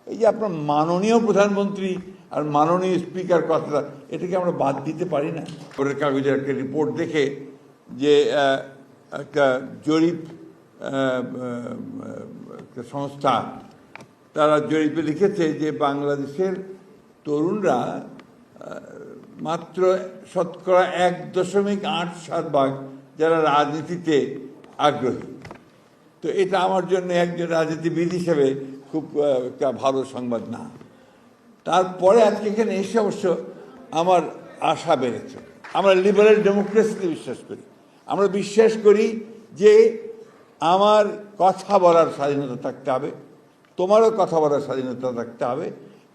এই যে আপনার মাননীয় প্রধানমন্ত্রী আর মাননীয় স্পিকার কথাটা, এটাকে আমরা বাদ দিতে পারি না। খবরের কাগজের একটা রিপোর্ট দেখে যে একটা জরিপ সংস্থা তারা জরিপে লিখেছে যে বাংলাদেশের তরুণরা মাত্র শতকরা 1.87% যারা রাজনীতিতে আগ্রহী। তো এটা আমার জন্য একজন রাজনীতিবিদ হিসেবে খুব একটা ভালো সংবাদ না। তারপরে আজকে এখানে এসে অবশ্য আমার আশা বেড়েছে। আমরা লিবারেল ডেমোক্রেসিতে বিশ্বাস করি। আমরা বিশ্বাস করি যে আমার কথা বলার স্বাধীনতা থাকতে হবে, তোমারও কথা বলার স্বাধীনতা থাকতে হবে,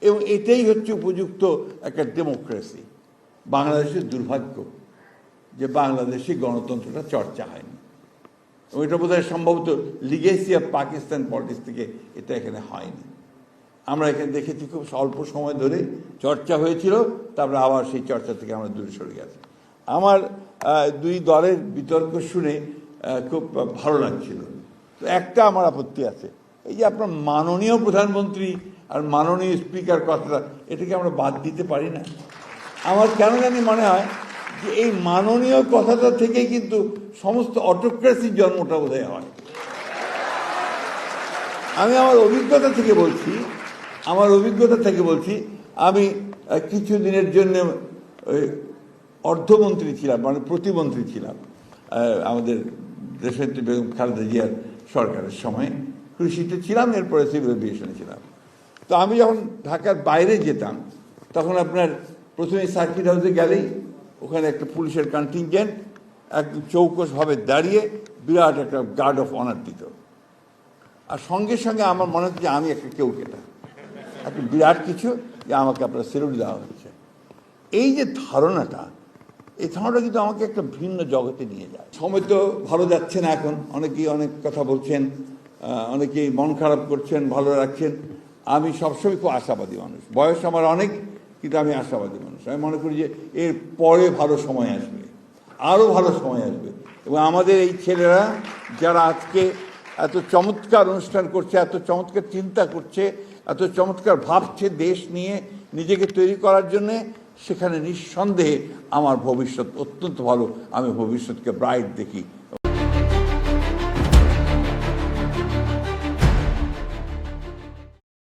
এবং এটাই হচ্ছে উপযুক্ত একটা ডেমোক্রেসি। বাংলাদেশের দুর্ভাগ্য যে বাংলাদেশি গণতন্ত্রটা চর্চা হয়নি, এবং এটা বোধহয় সম্ভবত লিগেসি অফ পাকিস্তান পলিটিক্স থেকে এটা এখানে হয়নি। আমরা এখানে দেখেছি খুব অল্প সময় ধরে চর্চা হয়েছিল, তারপরে আবার সেই চর্চা থেকে আমরা দূরে সরে গেছি। আমার দুই দলের বিতর্ক শুনে খুব ভালো লাগছিল। তো একটা আমার আপত্তি আছে, এই যে আপনার মাননীয় প্রধানমন্ত্রী আর মাননীয় স্পিকার কথাটা, এটাকে আমরা বাদ দিতে পারি না। আমার কেন জানি মনে হয় যে এই মাননীয় কথাটা থেকে কিন্তু সমস্ত অটোক্রেসির জন্মটা বোধহয় হয়। আমি আমার অভিজ্ঞতা থেকে বলছি, আমি কিছু দিনের জন্য অর্থমন্ত্রী ছিলাম, মানে প্রতিমন্ত্রী ছিলাম আমাদের দেশনেত্রী বেগম খালেদা জিয়ার সরকারের সময়। কৃষিতে ছিলাম, এরপরে সিভিল এভিয়েশনে ছিলাম। তো আমি যখন ঢাকার বাইরে যেতাম তখন আপনার প্রথমে সার্কিট হাউসে গেলেই ওখানে একটা পুলিশের কন্টিনজেন্ট একদম চৌকসভাবে দাঁড়িয়ে বিরাট একটা গার্ড অফ অনার দিত, আর সঙ্গে সঙ্গে আমার মনে হচ্ছে যে আমি একটা কেটা একটা বিরাট কিছু, যে আমাকে আপনার সেলুট দেওয়া হচ্ছে। এই যে ধারণাটা, এই ধারণাটা কিন্তু আমাকে একটা ভিন্ন জগতে নিয়ে যায়। সময় তো ভালো যাচ্ছে না এখন, অনেকেই অনেক কথা বলছেন, অনেকেই মন খারাপ করছেন, ভালো রাখছেন। আমি সবসময় খুব আশাবাদী মানুষ, বয়স আমার অনেক, কিন্তু আমি আশাবাদী মানুষ। আমি মনে করি যে এর পরে ভালো সময় আসবে, আরও ভালো সময় আসবে, এবং আমাদের এই ছেলেরা যারা আজকে এত চমৎকার অনুষ্ঠান করছে, এত চমৎকার চিন্তা করছে, এত চমৎকার ভাবছে দেশ নিয়ে নিজেকে তৈরি করার জন্যে, সেখানে নিঃসন্দেহে আমার ভবিষ্যৎ অত্যন্ত ভালো। আমি ভবিষ্যৎকে ব্রাইট দেখি।